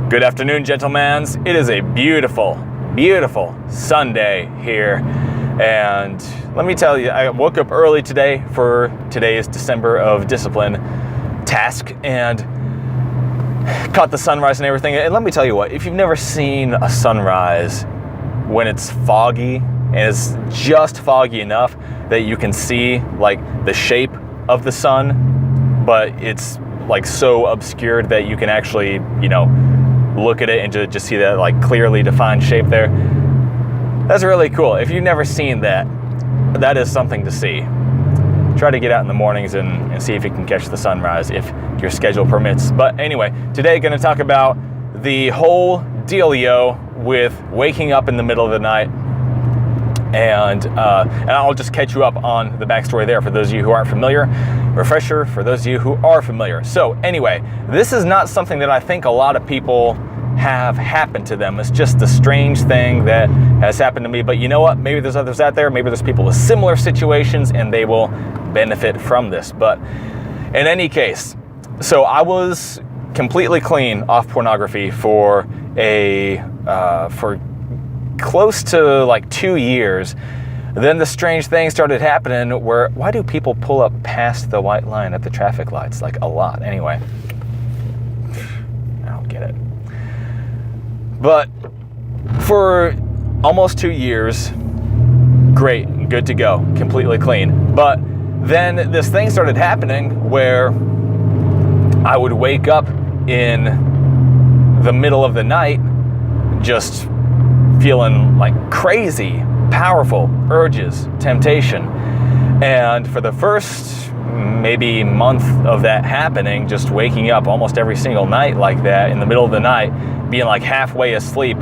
Good afternoon, gentlemans. It is a beautiful, beautiful Sunday here. And let me tell you, I woke up early today for today's December of Discipline task and caught the sunrise and everything. And let me tell you what, if you've never seen a sunrise when it's foggy and it's just foggy enough that you can see like the shape of the sun, but it's like so obscured that you can actually, look at it and just see that like clearly defined shape there. That's really cool. If you've never seen that, that is something to see. Try to get out in the mornings and see if you can catch the sunrise if your schedule permits. But anyway, today going to talk about the whole dealio with waking up in the middle of the night. And I'll just catch you up on the backstory there for those of you who aren't familiar. Refresher for those of you who are familiar. So anyway, this is not something that I think a lot of people have happened to them. It's just a strange thing that has happened to me. But you know what? Maybe there's others out there. Maybe there's people with similar situations and they will benefit from this. But in any case, so I was completely clean off pornography for close to like 2 years. Then the strange thing started happening where, why do people pull up past the white line at the traffic lights? Like a lot. Anyway, I don't get it. But for almost 2 years, great, good to go, completely clean. But then this thing started happening where I would wake up in the middle of the night just feeling like crazy, powerful urges, temptation. And for the first maybe month of that happening, just waking up almost every single night like that in the middle of the night, being like halfway asleep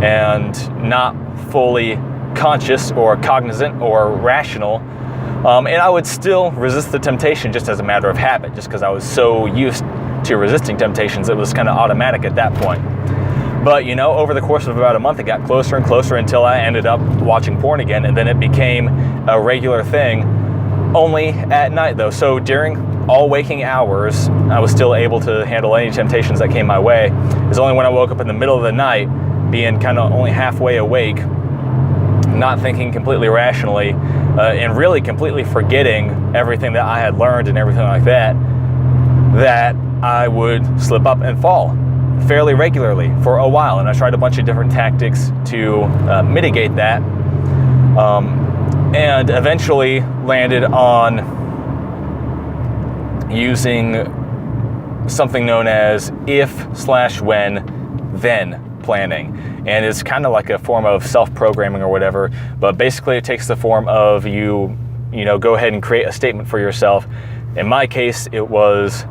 and not fully conscious or cognizant or rational. And I would still resist the temptation just as a matter of habit, just because I was so used to resisting temptations, it was kind of automatic at that point. But over the course of about a month, it got closer and closer until I ended up watching porn again, and then it became a regular thing, only at night though. So during all waking hours, I was still able to handle any temptations that came my way. It's only when I woke up in the middle of the night, being kind of only halfway awake, not thinking completely rationally, and really completely forgetting everything that I had learned and everything like that, that I would slip up and fall fairly regularly for a while. And I tried a bunch of different tactics to mitigate that, and eventually landed on using something known as if/when/then planning. And it's kind of like a form of self-programming or whatever, but basically it takes the form of you go ahead and create a statement for yourself. In my case, it was,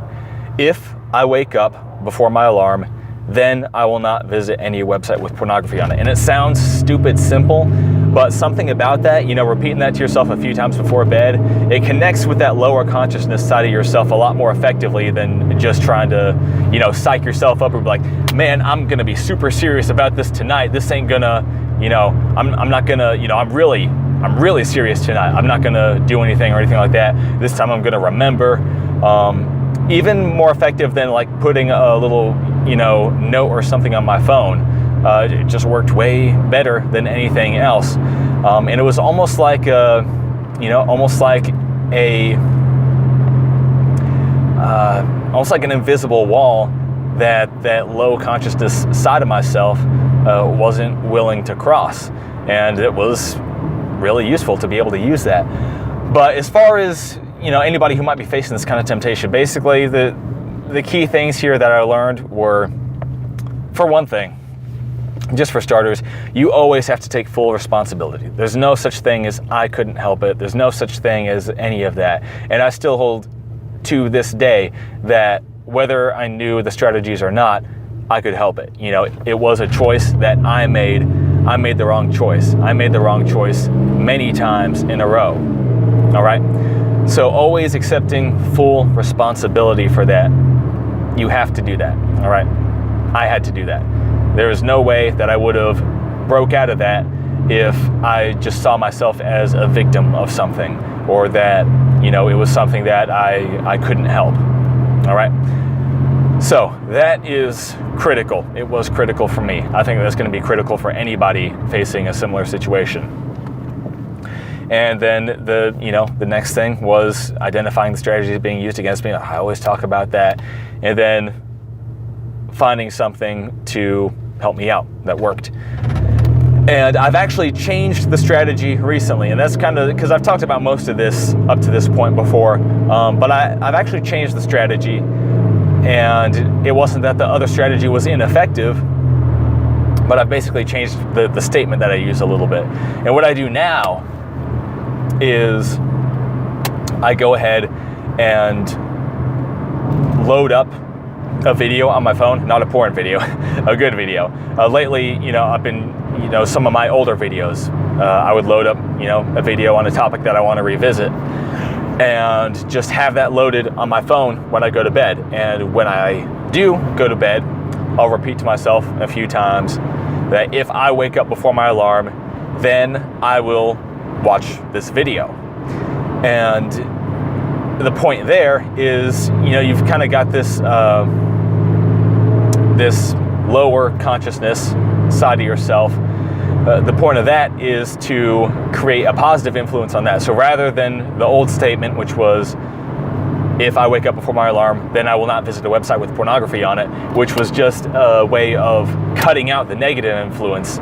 if I wake up before my alarm, then I will not visit any website with pornography on it. And it sounds stupid simple, but something about that, repeating that to yourself a few times before bed, it connects with that lower consciousness side of yourself a lot more effectively than just trying to, psych yourself up and be like, man, I'm gonna be super serious about this tonight. This ain't gonna, I'm not gonna, I'm really serious tonight. I'm not gonna do anything or anything like that. This time I'm gonna remember. Even more effective than like putting a little, note or something on my phone. It just worked way better than anything else. And it was almost like almost like an invisible wall that low consciousness side of myself wasn't willing to cross. And it was really useful to be able to use that. But as far as anybody who might be facing this kind of temptation, basically the key things here that I learned were, for one thing, just for starters, you always have to take full responsibility. There's no such thing as I couldn't help it. There's no such thing as any of that. And I still hold to this day that whether I knew the strategies or not, I could help it. It was a choice that I made. I made the wrong choice. I made the wrong choice many times in a row. All right? So always accepting full responsibility for that. You have to do that, all right? I had to do that. There is no way that I would have broke out of that if I just saw myself as a victim of something, or that, it was something that I couldn't help, all right? So that is critical. It was critical for me. I think that's going to be critical for anybody facing a similar situation. And then the next thing was identifying the strategies being used against me. I always talk about that. And then finding something to help me out that worked. And I've actually changed the strategy recently, and that's kind of because I've talked about most of this up to this point before, but I've actually changed the strategy, and it wasn't that the other strategy was ineffective, but I've basically changed the statement that I use a little bit. And what I do now is I go ahead and load up a video on my phone, not a porn video, a good video. Lately, I've been, some of my older videos, I would load up, a video on a topic that I want to revisit and just have that loaded on my phone when I go to bed. And when I do go to bed, I'll repeat to myself a few times that if I wake up before my alarm, then I will watch this video. And the point there is, you've kind of got this this lower consciousness side of yourself. The point of that is to create a positive influence on that. So rather than the old statement, which was, if I wake up before my alarm, then I will not visit a website with pornography on it, which was just a way of cutting out the negative influence.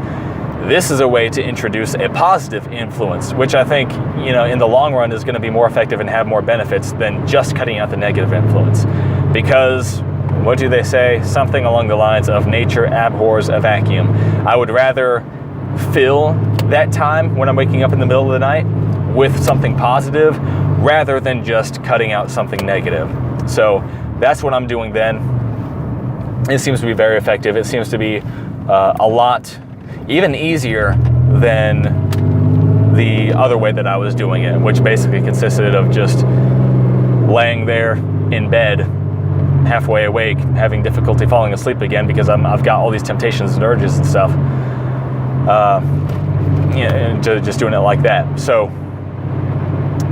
This is a way to introduce a positive influence, which I think, in the long run is going to be more effective and have more benefits than just cutting out the negative influence. Because what do they say? Something along the lines of nature abhors a vacuum. I would rather fill that time when I'm waking up in the middle of the night with something positive rather than just cutting out something negative. So that's what I'm doing then. It seems to be very effective. It seems to be a lot even easier than the other way that I was doing it, which basically consisted of just laying there in bed, halfway awake, having difficulty falling asleep again because I've got all these temptations and urges and stuff. Just doing it like that. So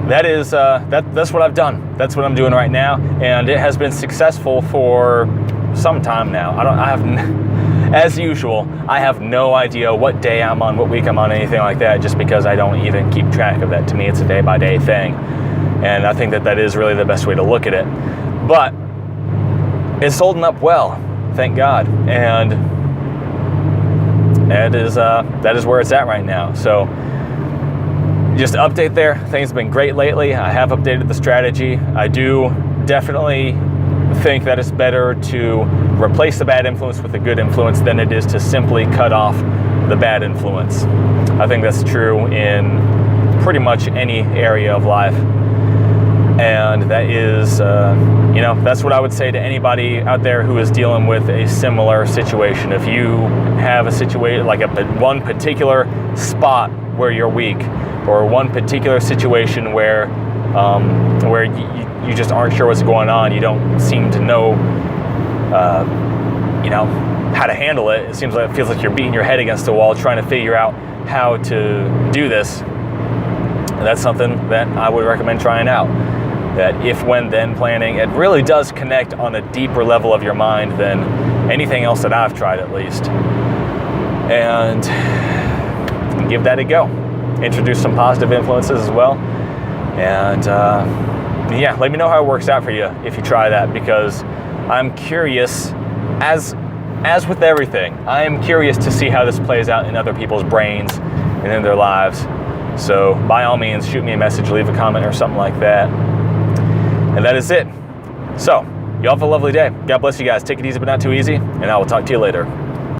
that is that's what I've done. That's what I'm doing right now, and it has been successful for some time now. As usual, I have no idea what day I'm on, what week I'm on, anything like that, just because I don't even keep track of that. To me, it's a day-by-day thing. And I think that is really the best way to look at it. But it's holding up well, thank God. And that is where it's at right now. So just an update there. Things have been great lately. I have updated the strategy. I do definitely think that it's better to replace the bad influence with a good influence than it is to simply cut off the bad influence. I think that's true in pretty much any area of life. And that is, that's what I would say to anybody out there who is dealing with a similar situation. If you have a situation, like one particular spot where you're weak, or one particular situation where you just aren't sure what's going on, you don't seem to know, how to handle it. It feels like you're beating your head against the wall trying to figure out how to do this. And that's something that I would recommend trying out. That if, when, then planning, it really does connect on a deeper level of your mind than anything else that I've tried, at least. And give that a go. Introduce some positive influences as well. And let me know how it works out for you if you try that, because I'm curious, as with everything, I am curious to see how this plays out in other people's brains and in their lives. So by all means, shoot me a message, leave a comment or something like that. And that is it. So, y'all have a lovely day. God bless you guys. Take it easy but not too easy, and I will talk to you later.